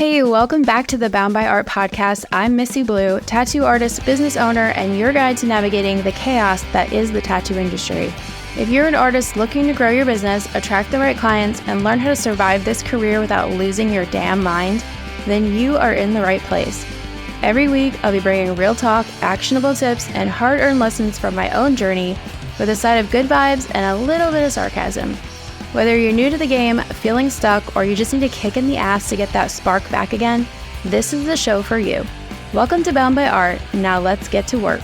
Hey, welcome back to the Bound by Art podcast. I'm Missi Blue, tattoo artist, business owner, and your guide to navigating the chaos that is the tattoo industry. If you're an artist looking to grow your business, attract the right clients, and learn how to survive this career without losing your damn mind, then you are in the right place. Every week, I'll be bringing real talk, actionable tips, and hard-earned lessons from my own journey with a side of good vibes and a little bit of sarcasm. Whether you're new to the game, feeling stuck, or you just need a kick in the ass to get that spark back again, this is the show for you. Welcome to Bound by Art. Now let's get to work.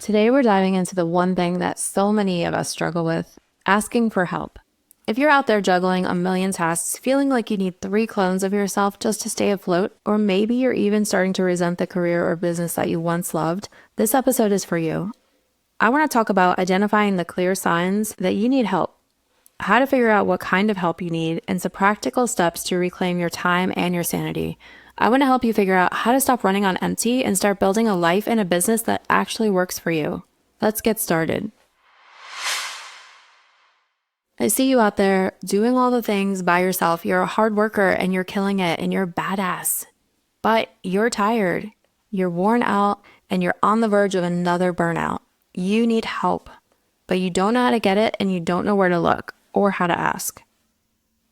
Today we're diving into the one thing that so many of us struggle with, asking for help. If you're out there juggling a million tasks, feeling like you need 3 clones of yourself just to stay afloat, or maybe you're even starting to resent the career or business that you once loved, this episode is for you. I want to talk about identifying the clear signs that you need help, how to figure out what kind of help you need, and some practical steps to reclaim your time and your sanity. I want to help you figure out how to stop running on empty and start building a life and a business that actually works for you. Let's get started. I see you out there doing all the things by yourself. You're a hard worker and you're killing it and you're badass, but you're tired, you're worn out, and you're on the verge of another burnout. You need help, but you don't know how to get it and you don't know where to look or how to ask.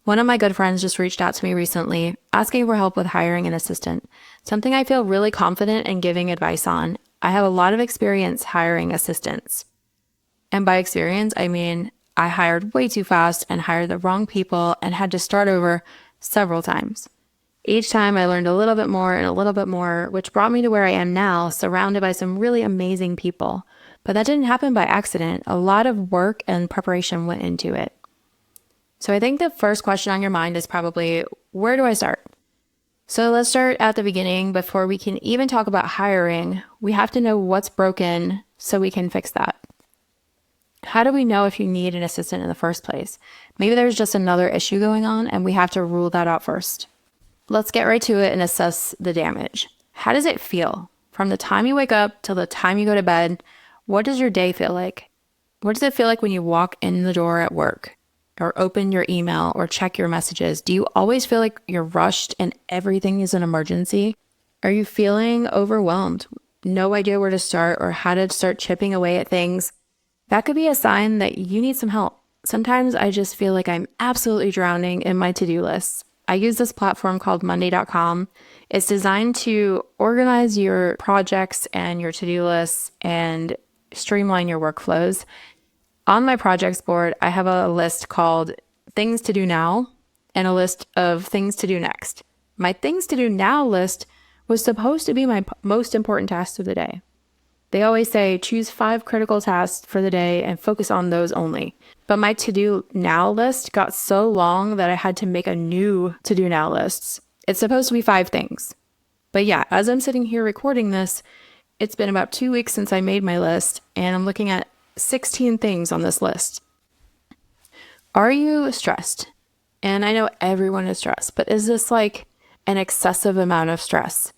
One of my good friends just reached out to me recently asking for help with hiring an assistant, something I feel really confident in giving advice on. I have a lot of experience hiring assistants. And by experience, I mean I hired way too fast and hired the wrong people and had to start over several times. Each time I learned a little bit more and a little bit more, which brought me to where I am now, surrounded by some really amazing people. But that didn't happen by accident. A lot of work and preparation went into it. So I think the first question on your mind is probably, where do I start? So let's start at the beginning. Before we can even talk about hiring, we have to know what's broken so we can fix that. How do we know if you need an assistant in the first place? Maybe there's just another issue going on and we have to rule that out first. Let's get right to it and assess the damage. How does it feel? From the time you wake up till the time you go to bed, what does your day feel like? What does it feel like when you walk in the door at work or open your email or check your messages? Do you always feel like you're rushed and everything is an emergency? Are you feeling overwhelmed? No idea where to start or how to start chipping away at things? That could be a sign that you need some help. Sometimes I just feel like I'm absolutely drowning in my to-do lists. I use this platform called Monday.com. It's designed to organize your projects and your to-do lists and streamline your workflows. On my projects board, I have a list called Things to Do Now and a list of Things to Do Next. My Things to Do Now list was supposed to be my most important tasks of the day. They always say choose 5 critical tasks for the day and focus on those only. But my to-do now list got so long that I had to make a new to-do now list. It's supposed to be 5 things. But yeah, as I'm sitting here recording this, it's been about 2 weeks since I made my list and I'm looking at 16 things on this list. Are you stressed? And I know everyone is stressed, but is this like an excessive amount of stress?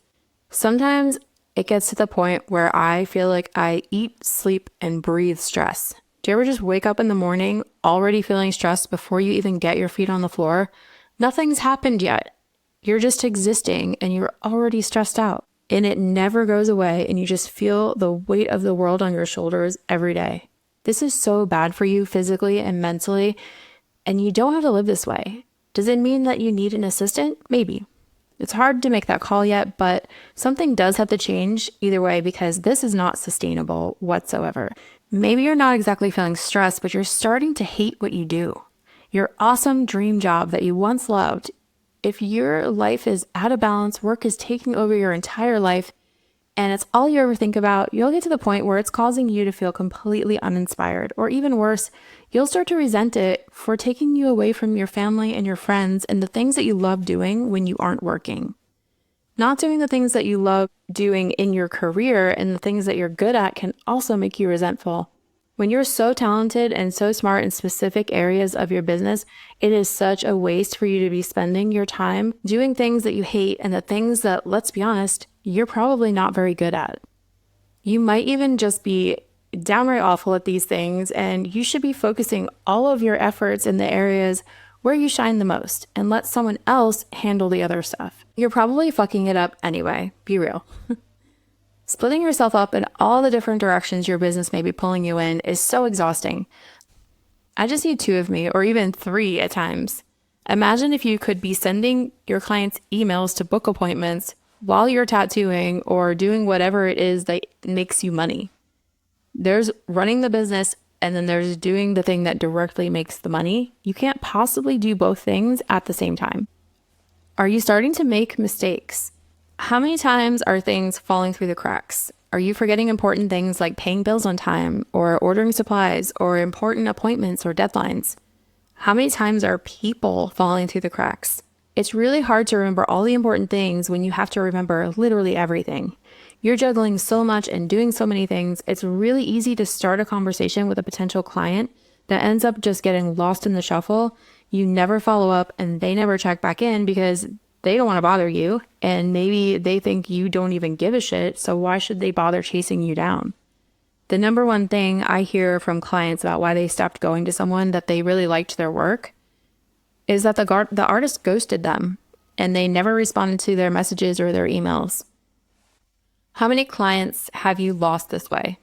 Sometimes it gets to the point where I feel like I eat, sleep, and breathe stress. Do you ever just wake up in the morning already feeling stressed before you even get your feet on the floor? Nothing's happened yet. You're just existing and you're already stressed out. And it never goes away and you just feel the weight of the world on your shoulders every day. This is so bad for you physically and mentally, and you don't have to live this way. Does it mean that you need an assistant? Maybe. It's hard to make that call yet, but something does have to change either way because this is not sustainable whatsoever. Maybe you're not exactly feeling stressed, but you're starting to hate what you do. Your awesome dream job that you once loved. If your life is out of balance, work is taking over your entire life, and it's all you ever think about, you'll get to the point where it's causing you to feel completely uninspired, or even worse, you'll start to resent it for taking you away from your family and your friends and the things that you love doing when you aren't working. Not doing the things that you love doing in your career and the things that you're good at can also make you resentful. When you're so talented and so smart in specific areas of your business, it is such a waste for you to be spending your time doing things that you hate and the things that, let's be honest, you're probably not very good at. You might even just be downright awful at these things, and you should be focusing all of your efforts in the areas where you shine the most and let someone else handle the other stuff. You're probably fucking it up anyway. Be real. Splitting yourself up in all the different directions your business may be pulling you in is so exhausting. I just need 2 of me, or even 3 at times. Imagine if you could be sending your clients emails to book appointments while you're tattooing or doing whatever it is that makes you money. There's running the business, and then there's doing the thing that directly makes the money. You can't possibly do both things at the same time. Are you starting to make mistakes? How many times are things falling through the cracks? Are you forgetting important things like paying bills on time, or ordering supplies, or important appointments or deadlines? How many times are people falling through the cracks? It's really hard to remember all the important things when you have to remember literally everything. You're juggling so much and doing so many things, it's really easy to start a conversation with a potential client that ends up just getting lost in the shuffle. You never follow up and they never check back in because they don't want to bother you, and maybe they think you don't even give a shit, so why should they bother chasing you down? The number one thing I hear from clients about why they stopped going to someone that they really liked their work is that the artist ghosted them and they never responded to their messages or their emails. How many clients have you lost this way?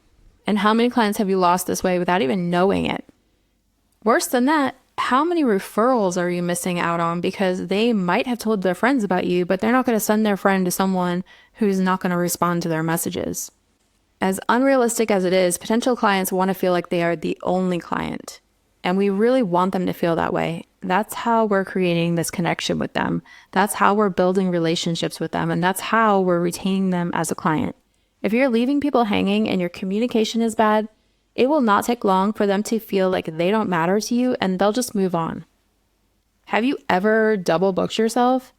And how many clients have you lost this way without even knowing it? Worse than that, how many referrals are you missing out on because they might have told their friends about you, but they're not going to send their friend to someone who's not going to respond to their messages? As unrealistic as it is, potential clients want to feel like they are the only client. And we really want them to feel that way. That's how we're creating this connection with them. That's how we're building relationships with them. And that's how we're retaining them as a client. If you're leaving people hanging and your communication is bad, it will not take long for them to feel like they don't matter to you and they'll just move on. Have you ever double booked yourself?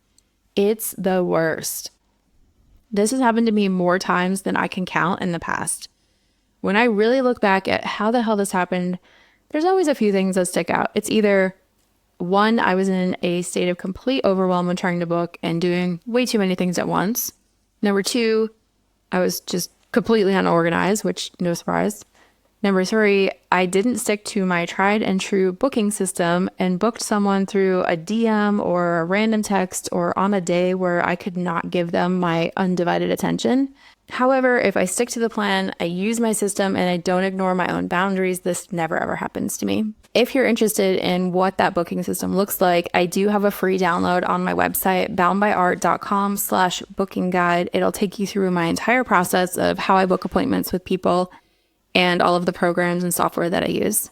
It's the worst. This has happened to me more times than I can count in the past. When I really look back at how the hell this happened, there's always a few things that stick out. It's either, 1, I was in a state of complete overwhelm when trying to book and doing way too many things at once. Number 2, I was just completely unorganized, which no surprise. Number 3, I didn't stick to my tried and true booking system and booked someone through a DM or a random text or on a day where I could not give them my undivided attention. However, if I stick to the plan, I use my system, and I don't ignore my own boundaries, this never ever happens to me. If you're interested in what that booking system looks like, I do have a free download on my website, boundbyart.com/booking guide. It'll take you through my entire process of how I book appointments with people and all of the programs and software that I use.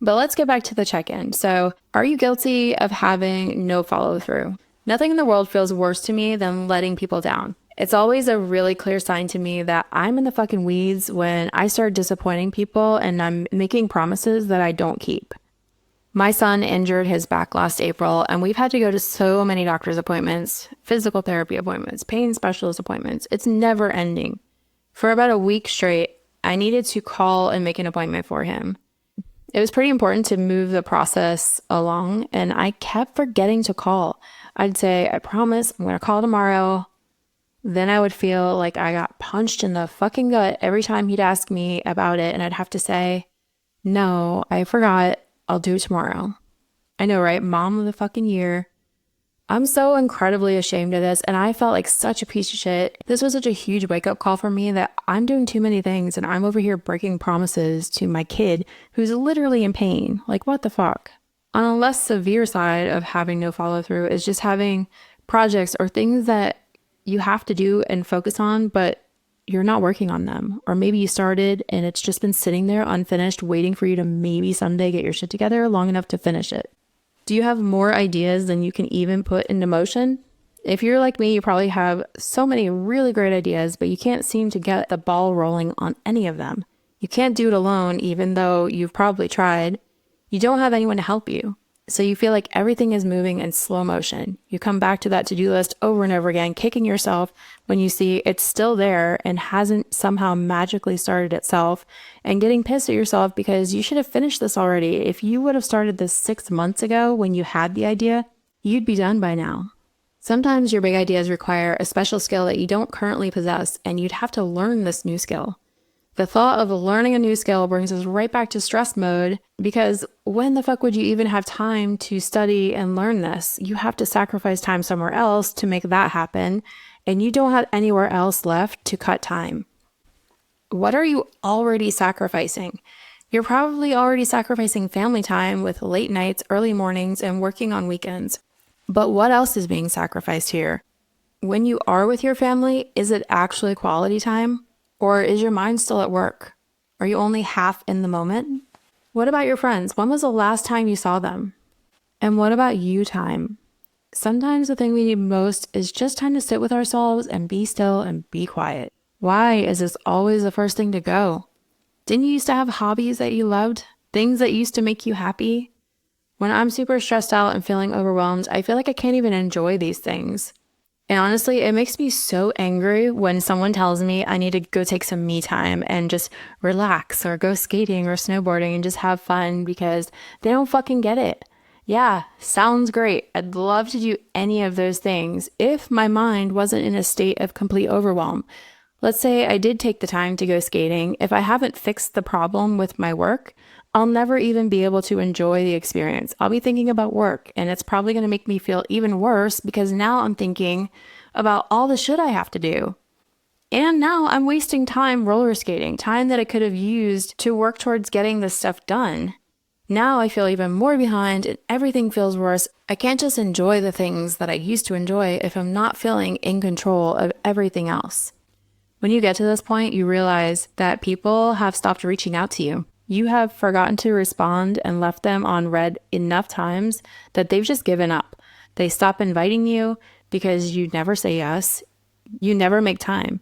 But let's get back to the check-in. So, are you guilty of having no follow-through? Nothing in the world feels worse to me than letting people down. It's always a really clear sign to me that I'm in the fucking weeds when I start disappointing people and I'm making promises that I don't keep. My son injured his back last April, and we've had to go to so many doctor's appointments, physical therapy appointments, pain specialist appointments. It's never ending. For about a week straight, I needed to call and make an appointment for him. It was pretty important to move the process along, and I kept forgetting to call. I'd say, I promise, I'm going to call tomorrow. Then I would feel like I got punched in the fucking gut every time he'd ask me about it, and I'd have to say, no, I forgot. I'll do it tomorrow. I know, right? Mom of the fucking year. I'm so incredibly ashamed of this, and I felt like such a piece of shit. This was such a huge wake-up call for me that I'm doing too many things, and I'm over here breaking promises to my kid who's literally in pain. Like, what the fuck? On a less severe side of having no follow-through is just having projects or things that you have to do and focus on, but you're not working on them. Or maybe you started and it's just been sitting there unfinished, waiting for you to maybe someday get your shit together long enough to finish it. Do you have more ideas than you can even put into motion? If you're like me, you probably have so many really great ideas, but you can't seem to get the ball rolling on any of them. You can't do it alone, even though you've probably tried. You don't have anyone to help you. So you feel like everything is moving in slow motion. You come back to that to-do list over and over again, kicking yourself when you see it's still there and hasn't somehow magically started itself, and getting pissed at yourself because you should have finished this already. If you would have started this 6 months ago when you had the idea, you'd be done by now. Sometimes your big ideas require a special skill that you don't currently possess, and you'd have to learn this new skill. The thought of learning a new skill brings us right back to stress mode because when the fuck would you even have time to study and learn this? You have to sacrifice time somewhere else to make that happen, and you don't have anywhere else left to cut time. What are you already sacrificing? You're probably already sacrificing family time with late nights, early mornings, and working on weekends. But what else is being sacrificed here? When you are with your family, is it actually quality time? Or is your mind still at work? Are you only half in the moment? What about your friends? When was the last time you saw them? And what about you time? Sometimes the thing we need most is just time to sit with ourselves and be still and be quiet. Why is this always the first thing to go? Didn't you used to have hobbies that you loved? Things that used to make you happy? When I'm super stressed out and feeling overwhelmed, I feel like I can't even enjoy these things. And honestly, it makes me so angry when someone tells me I need to go take some me time and just relax or go skating or snowboarding and just have fun because they don't fucking get it. Yeah, sounds great. I'd love to do any of those things if my mind wasn't in a state of complete overwhelm. Let's say I did take the time to go skating. If I haven't fixed the problem with my work, I'll never even be able to enjoy the experience. I'll be thinking about work, and it's probably going to make me feel even worse because now I'm thinking about all the shit I have to do. And now I'm wasting time roller skating, time that I could have used to work towards getting this stuff done. Now I feel even more behind and everything feels worse. I can't just enjoy the things that I used to enjoy if I'm not feeling in control of everything else. When you get to this point, you realize that people have stopped reaching out to you. You have forgotten to respond and left them on red enough times that they've just given up. They stop inviting you because you never say yes. You never make time.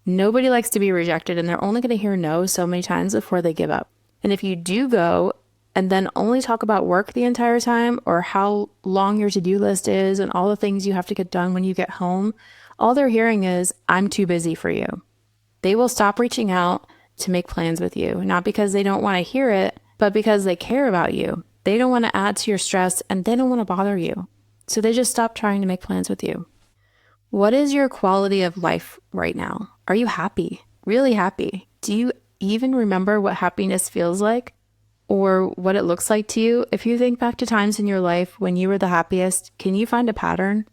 Nobody likes to be rejected, and they're only going to hear no so many times before they give up. And if you do go and then only talk about work the entire time or how long your to-do list is and all the things you have to get done when you get home, all they're hearing is, I'm too busy for you. They will stop reaching out to make plans with you, not because they don't want to hear it, but because they care about you. They don't want to add to your stress and they don't want to bother you. So they just stop trying to make plans with you. What is your quality of life right now? Are you happy? Really happy? Do you even remember what happiness feels like or what it looks like to you? If you think back to times in your life when you were the happiest, can you find a pattern?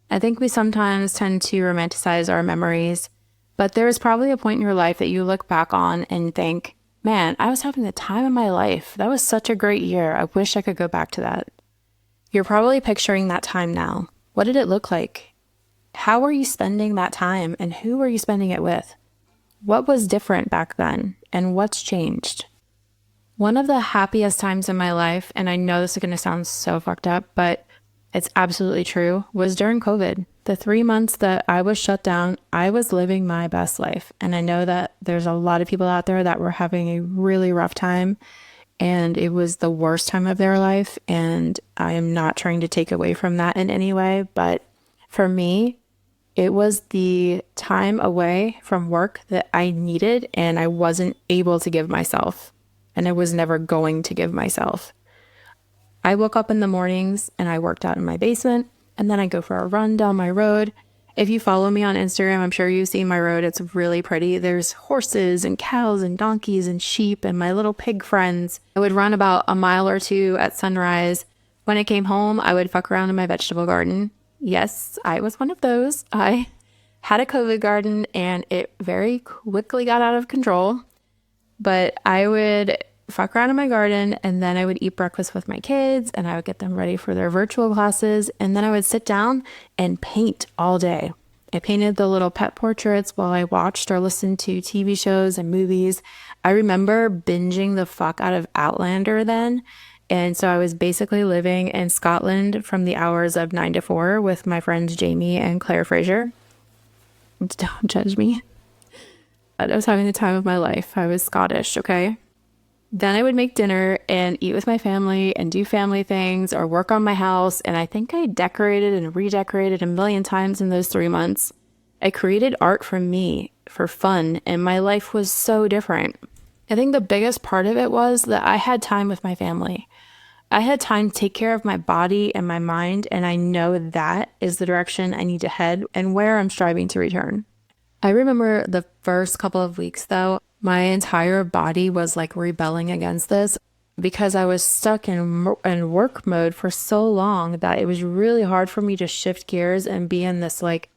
I think we sometimes tend to romanticize our memories, but there is probably a point in your life that you look back on and think, man, I was having the time of my life. That was such a great year. I wish I could go back to that. You're probably picturing that time now. What did it look like? How were you spending that time and who were you spending it with? What was different back then and what's changed? One of the happiest times in my life, and I know this is going to sound so fucked up, but it's absolutely true, was during COVID. The 3 months that I was shut down, I was living my best life. And I know that there's a lot of people out there that were having a really rough time and it was the worst time of their life. And I am not trying to take away from that in any way. But for me, it was the time away from work that I needed and I wasn't able to give myself. And I was never going to give myself. I woke up in the mornings and I worked out in my basement and then I go for a run down my road. If you follow me on Instagram, I'm sure you've seen my road. It's really pretty. There's horses and cows and donkeys and sheep and my little pig friends. I would run about a mile or two at sunrise. When I came home, I would fuck around in my vegetable garden. Yes, I was one of those. I had a COVID garden and it very quickly got out of control. But I would fuck around in my garden and then I would eat breakfast with my kids and I would get them ready for their virtual classes and then I would sit down and paint all day. I painted the little pet portraits while I watched or listened to TV shows and movies. I remember binging the fuck out of Outlander then. And so I was basically living in Scotland from the hours of 9 to 4 with my friends Jamie and Claire Fraser. Don't judge me. I was having the time of my life. I was Scottish, okay? Then I would make dinner and eat with my family and do family things or work on my house. And I think I decorated and redecorated a million times in those 3 months. I created art for me, for fun, and my life was so different. I think the biggest part of it was that I had time with my family. I had time to take care of my body and my mind, and I know that is the direction I need to head and where I'm striving to return. I remember the first couple of weeks, though, My entire body was like rebelling against this because I was stuck in work mode for so long that it was really hard for me to shift gears and be in this like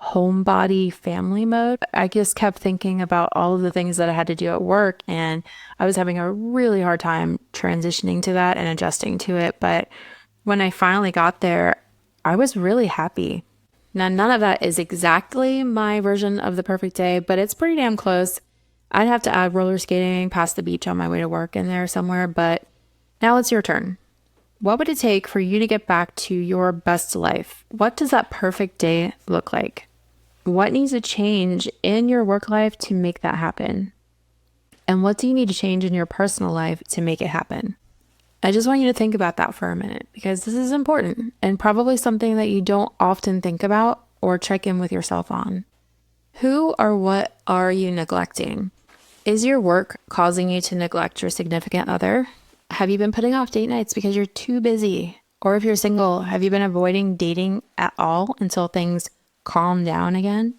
homebody family mode. I just kept thinking about all of the things that I had to do at work, and I was having a really hard time transitioning to that and adjusting to it. But when I finally got there, I was really happy. Now, none of that is exactly my version of the perfect day, but it's pretty damn close. I'd have to add roller skating past the beach on my way to work in there somewhere, but now it's your turn. What would it take for you to get back to your best life? What does that perfect day look like? What needs to change in your work life to make that happen? And what do you need to change in your personal life to make it happen? I just want you to think about that for a minute because this is important and probably something that you don't often think about or check in with yourself on. Who or what are you neglecting? Is your work causing you to neglect your significant other? Have you been putting off date nights because you're too busy? Or if you're single, have you been avoiding dating at all until things calm down again?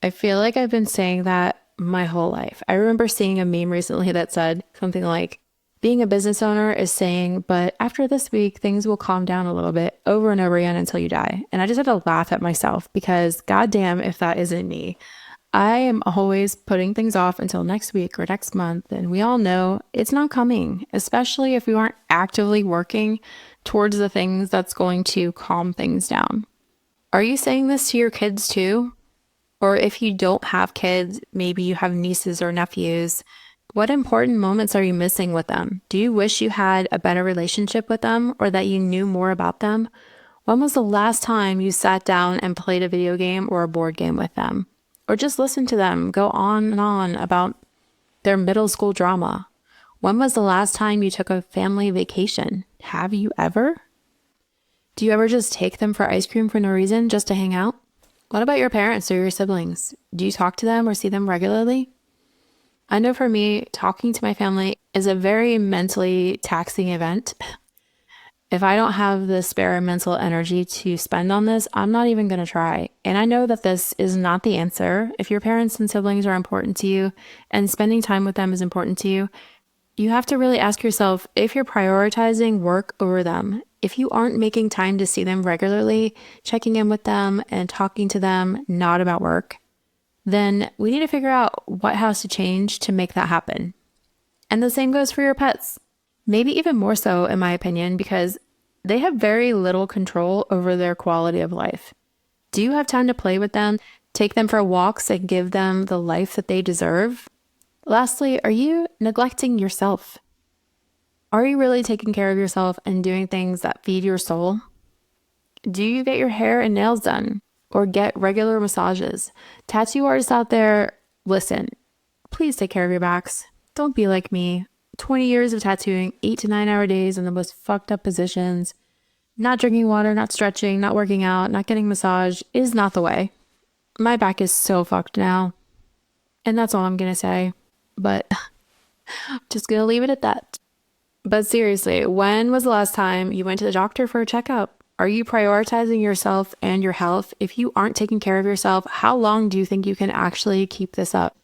I feel like I've been saying that my whole life. I remember seeing a meme recently that said something like, being a business owner is saying, but after this week, things will calm down a little bit over and over again until you die. And I just had to laugh at myself because goddamn if that isn't me. I am always putting things off until next week or next month, and we all know it's not coming, especially if we aren't actively working towards the things that's going to calm things down. Are you saying this to your kids too? Or if you don't have kids, maybe you have nieces or nephews, what important moments are you missing with them? Do you wish you had a better relationship with them or that you knew more about them? When was the last time you sat down and played a video game or a board game with them? Or just listened to them go on and on about their middle school drama? When was the last time you took a family vacation? Have you ever? Do you ever just take them for ice cream for no reason, just to hang out? What about your parents or your siblings? Do you talk to them or see them regularly? I know for me, talking to my family is a very mentally taxing event. If I don't have the spare mental energy to spend on this, I'm not even going to try. And I know that this is not the answer. If your parents and siblings are important to you and spending time with them is important to you, you have to really ask yourself if you're prioritizing work over them. If you aren't making time to see them regularly, checking in with them and talking to them, not about work, then we need to figure out what has to change to make that happen. And the same goes for your pets. Maybe even more so, in my opinion, because they have very little control over their quality of life. Do you have time to play with them, take them for walks, and give them the life that they deserve? Lastly, are you neglecting yourself? Are you really taking care of yourself and doing things that feed your soul? Do you get your hair and nails done or get regular massages? Tattoo artists out there, listen, please take care of your backs. Don't be like me. 20 years of tattooing, 8 to 9 hour days in the most fucked up positions, not drinking water, not stretching, not working out, not getting massage is not the way. My back is so fucked now. And that's all I'm going to say. But I'm just going to leave it at that. But seriously, when was the last time you went to the doctor for a checkup? Are you prioritizing yourself and your health? If you aren't taking care of yourself, how long do you think you can actually keep this up?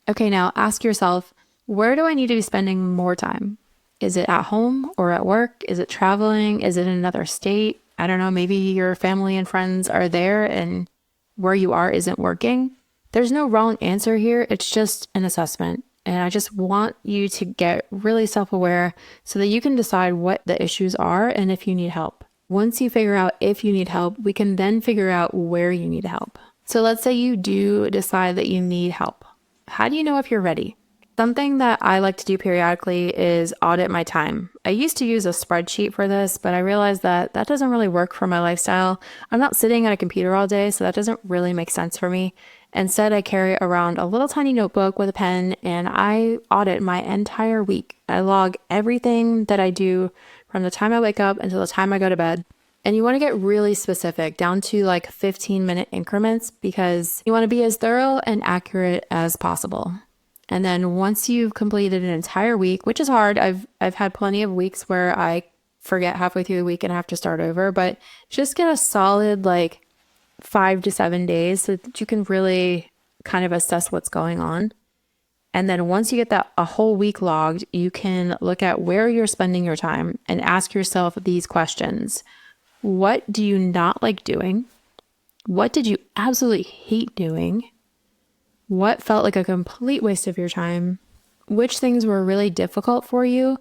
Okay, now ask yourself, where do I need to be spending more time? Is it at home or at work? Is it traveling? Is it in another state? I don't know, maybe your family and friends are there and where you are isn't working. There's no wrong answer here. It's just an assessment. And I just want you to get really self-aware so that you can decide what the issues are and if you need help. Once you figure out if you need help, we can then figure out where you need help. So let's say you do decide that you need help. How do you know if you're ready? Something that I like to do periodically is audit my time. I used to use a spreadsheet for this, but I realized that that doesn't really work for my lifestyle. I'm not sitting at a computer all day, so that doesn't really make sense for me. Instead, I carry around a little tiny notebook with a pen and I audit my entire week. I log everything that I do from the time I wake up until the time I go to bed. And you want to get really specific down to like 15-minute increments because you want to be as thorough and accurate as possible. And then once you've completed an entire week, which is hard, I've had plenty of weeks where I forget halfway through the week and have to start over, but just get a solid like 5 to 7 days so that you can really kind of assess what's going on. And then once you get that a whole week logged, you can look at where you're spending your time and ask yourself these questions. What do you not like doing? What did you absolutely hate doing? What felt like a complete waste of your time? Which things were really difficult for you?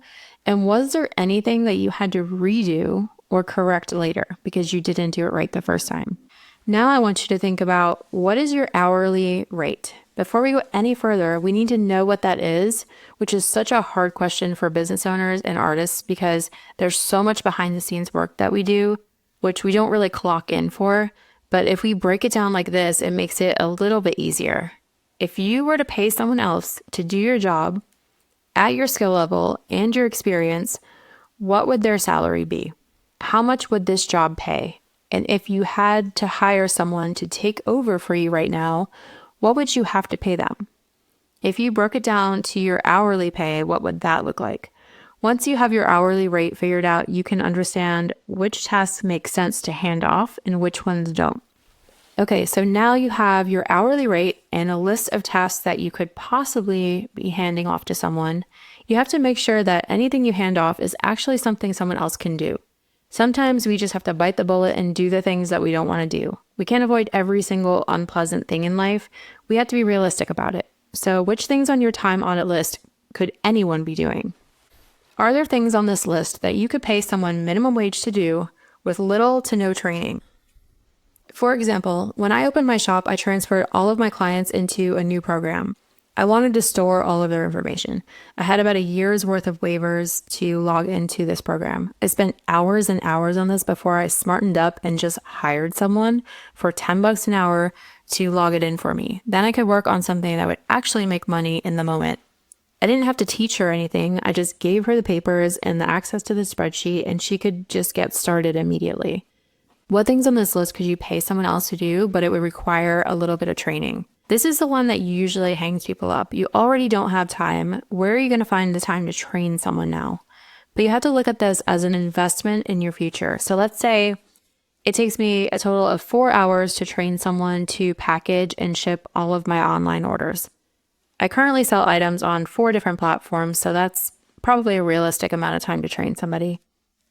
And was there anything that you had to redo or correct later because you didn't do it right the first time? Now I want you to think about, what is your hourly rate? Before we go any further, we need to know what that is, which is such a hard question for business owners and artists because there's so much behind the scenes work that we do, which we don't really clock in for. But if we break it down like this, it makes it a little bit easier. If you were to pay someone else to do your job at your skill level and your experience, what would their salary be? How much would this job pay? And if you had to hire someone to take over for you right now, what would you have to pay them? If you broke it down to your hourly pay, what would that look like? Once you have your hourly rate figured out, you can understand which tasks make sense to hand off and which ones don't. Okay, so now you have your hourly rate and a list of tasks that you could possibly be handing off to someone. You have to make sure that anything you hand off is actually something someone else can do. Sometimes we just have to bite the bullet and do the things that we don't want to do. We can't avoid every single unpleasant thing in life. We have to be realistic about it. So which things on your time audit list could anyone be doing? Are there things on this list that you could pay someone minimum wage to do with little to no training? For example, when I opened my shop, I transferred all of my clients into a new program. I wanted to store all of their information. I had about a year's worth of waivers to log into this program. I spent hours and hours on this before I smartened up and just hired someone for $10 an hour to log it in for me. Then I could work on something that would actually make money in the moment. I didn't have to teach her anything. I just gave her the papers and the access to the spreadsheet, and she could just get started immediately. What things on this list could you pay someone else to do, but it would require a little bit of training? This is the one that usually hangs people up. You already don't have time. Where are you going to find the time to train someone now? But you have to look at this as an investment in your future. So let's say it takes me a total of 4 hours to train someone to package and ship all of my online orders. I currently sell items on 4 different platforms, so that's probably a realistic amount of time to train somebody.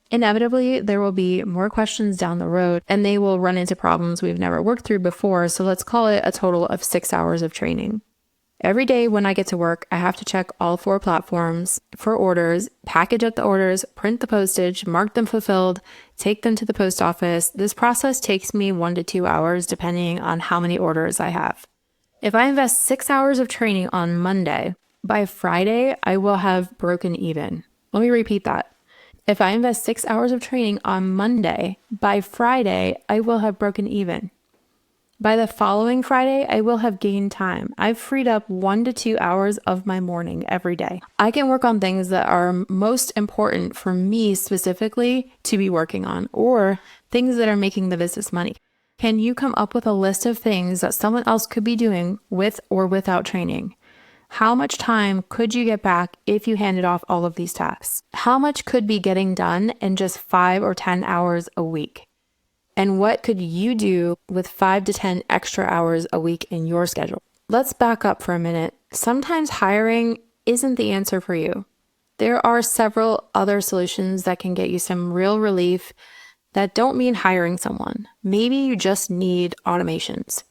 Inevitably, there will be more questions down the road and they will run into problems we've never worked through before, so let's call it a total of 6 hours of training. Every day when I get to work, I have to check all 4 platforms for orders, package up the orders, print the postage, mark them fulfilled, take them to the post office. This process takes me 1 to 2 hours depending on how many orders I have. If I invest 6 hours of training on Monday, by Friday, I will have broken even. Let me repeat that. If I invest 6 hours of training on Monday, by Friday, I will have broken even. By the following Friday, I will have gained time. I've freed up 1 to 2 hours of my morning every day. I can work on things that are most important for me specifically to be working on, or things that are making the business money. Can you come up with a list of things that someone else could be doing with or without training? How much time could you get back if you handed off all of these tasks? How much could be getting done in just 5 or 10 hours a week? And what could you do with 5 to 10 extra hours a week in your schedule? Let's back up for a minute. Sometimes hiring isn't the answer for you. There are several other solutions that can get you some real relief that don't mean hiring someone. Maybe you just need automations.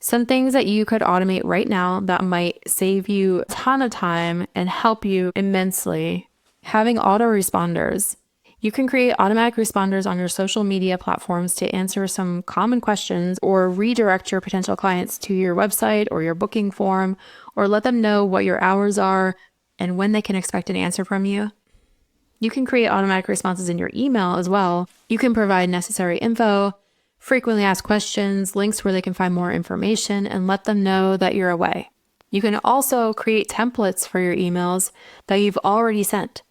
Some things that you could automate right now that might save you a ton of time and help you immensely. Having autoresponders. You can create automatic responders on your social media platforms to answer some common questions or redirect your potential clients to your website or your booking form, or let them know what your hours are and when they can expect an answer from you. You can create automatic responses in your email as well. You can provide necessary info, frequently asked questions, links where they can find more information, and let them know that you're away. You can also create templates for your emails that you've already sent.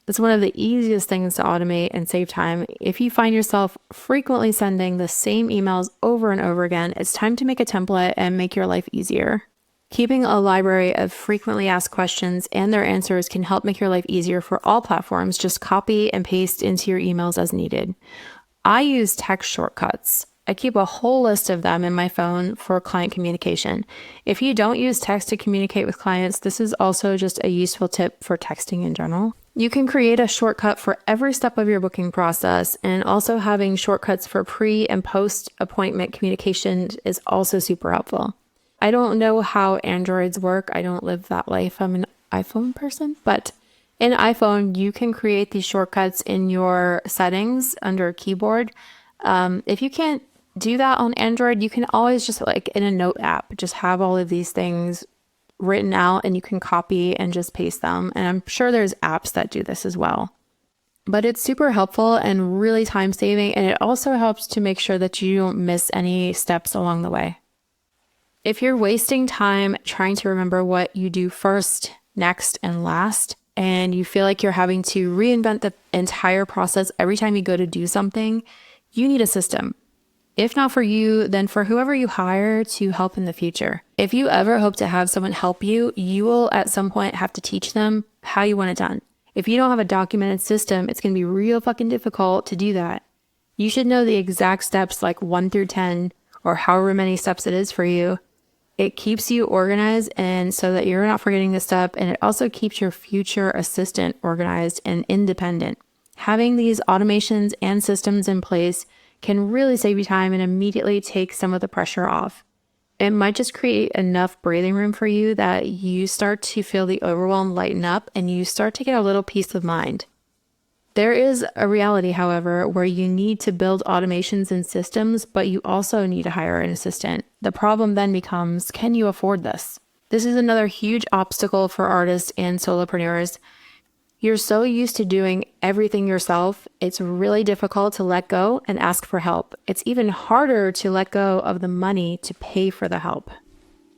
It's one of the easiest things to automate and save time. If you find yourself frequently sending the same emails over and over again, it's time to make a template and make your life easier. Keeping a library of frequently asked questions and their answers can help make your life easier for all platforms. Just copy and paste into your emails as needed. I use text shortcuts I keep a whole list of them in my phone for client communication. If you don't use text to communicate with clients, this is also just a useful tip for texting in general. You can create a shortcut for every step of your booking process, and also having shortcuts for pre and post appointment communication is also super helpful. I don't know how Androids work. I don't live that life. I'm an iPhone person, but in iPhone, you can create these shortcuts in your settings under keyboard. If you can't do that on Android, you can always just like in a note app, just have all of these things written out and you can copy and just paste them. And I'm sure there's apps that do this as well. But it's super helpful and really time saving. And it also helps to make sure that you don't miss any steps along the way. If you're wasting time trying to remember what you do first, next, and last, and you feel like you're having to reinvent the entire process every time you go to do something, you need a system. If not for you, then for whoever you hire to help in the future. If you ever hope to have someone help you, you will at some point have to teach them how you want it done. If you don't have a documented system, it's going to be real fucking difficult to do that. You should know the exact steps, like 1 through 10, or however many steps it is for you. It keeps you organized and so that you're not forgetting this step, and it also keeps your future assistant organized and independent. Having these automations and systems in place can really save you time and immediately take some of the pressure off. It might just create enough breathing room for you that you start to feel the overwhelm lighten up and you start to get a little peace of mind. There is a reality, however, where you need to build automations and systems, but you also need to hire an assistant. The problem then becomes, can you afford this? This is another huge obstacle for artists and solopreneurs. You're so used to doing everything yourself, it's really difficult to let go and ask for help. It's even harder to let go of the money to pay for the help.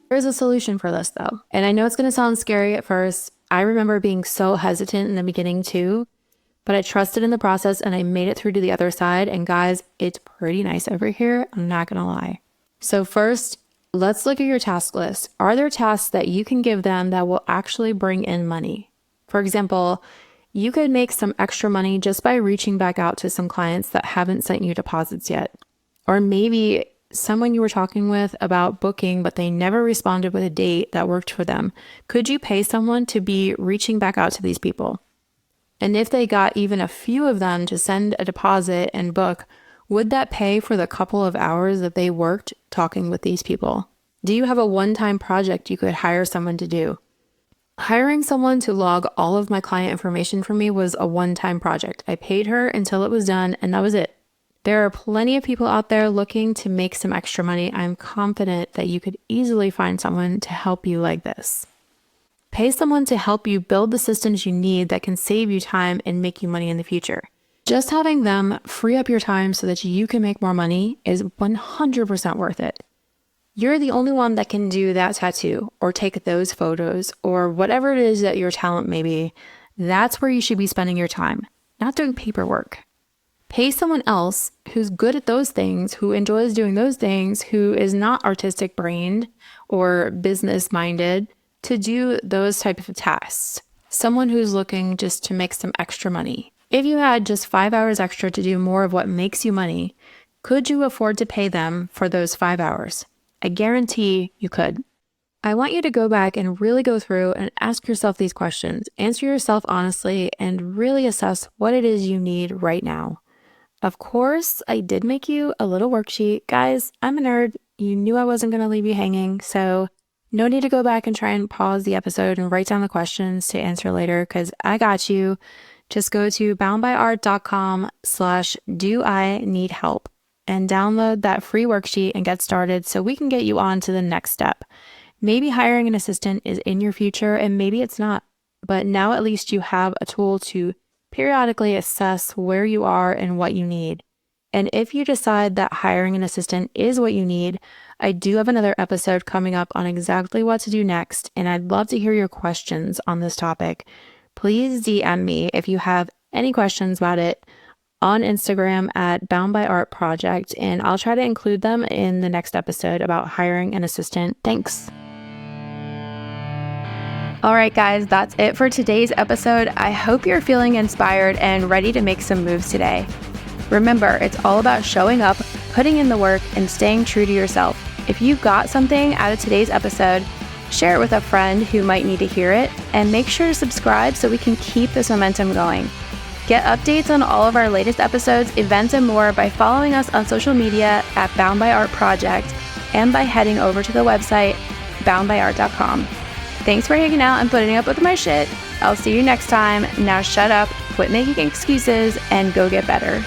There's a solution for this though, and I know it's going to sound scary at first. I remember being so hesitant in the beginning too, but I trusted in the process and I made it through to the other side. And guys, it's pretty nice over here, I'm not going to lie. So first, let's look at your task list. Are there tasks that you can give them that will actually bring in money? For example, you could make some extra money just by reaching back out to some clients that haven't sent you deposits yet. Or maybe someone you were talking with about booking, but they never responded with a date that worked for them. Could you pay someone to be reaching back out to these people? And if they got even a few of them to send a deposit and book, would that pay for the couple of hours that they worked talking with these people? Do you have a one-time project you could hire someone to do? Hiring someone to log all of my client information for me was a one-time project. I paid her until it was done, and that was it. There are plenty of people out there looking to make some extra money. I'm confident that you could easily find someone to help you like this. Pay someone to help you build the systems you need that can save you time and make you money in the future. Just having them free up your time so that you can make more money is 100% worth it. You're the only one that can do that tattoo or take those photos or whatever it is that your talent may be. That's where you should be spending your time, not doing paperwork. Pay someone else who's good at those things, who enjoys doing those things, who is not artistic brained or business minded to do those type of tasks. Someone who's looking just to make some extra money. If you had just 5 hours extra to do more of what makes you money, could you afford to pay them for those 5 hours? I guarantee you could. I want you to go back and really go through and ask yourself these questions, answer yourself honestly, and really assess what it is you need right now. Of course, I did make you a little worksheet. Guys, I'm a nerd. You knew I wasn't going to leave you hanging, so no need to go back and try and pause the episode and write down the questions to answer later, because I got you. Just go to boundbyart.com/do-I-need-help and download that free worksheet and get started so we can get you on to the next step. Maybe hiring an assistant is in your future and maybe it's not, but now at least you have a tool to periodically assess where you are and what you need. And if you decide that hiring an assistant is what you need, I do have another episode coming up on exactly what to do next, and I'd love to hear your questions on this topic. Please DM me if you have any questions about it on Instagram at boundbyartproject, and I'll try to include them in the next episode about hiring an assistant. Thanks. All right, guys, that's it for today's episode. I hope you're feeling inspired and ready to make some moves today. Remember, it's all about showing up, putting in the work and staying true to yourself. If you got something out of today's episode, share it with a friend who might need to hear it, and make sure to subscribe so we can keep this momentum going. Get updates on all of our latest episodes, events, and more by following us on social media at Bound by Art Project and by heading over to the website boundbyart.com. Thanks for hanging out and putting up with my shit. I'll see you next time. Now shut up, quit making excuses, and go get better.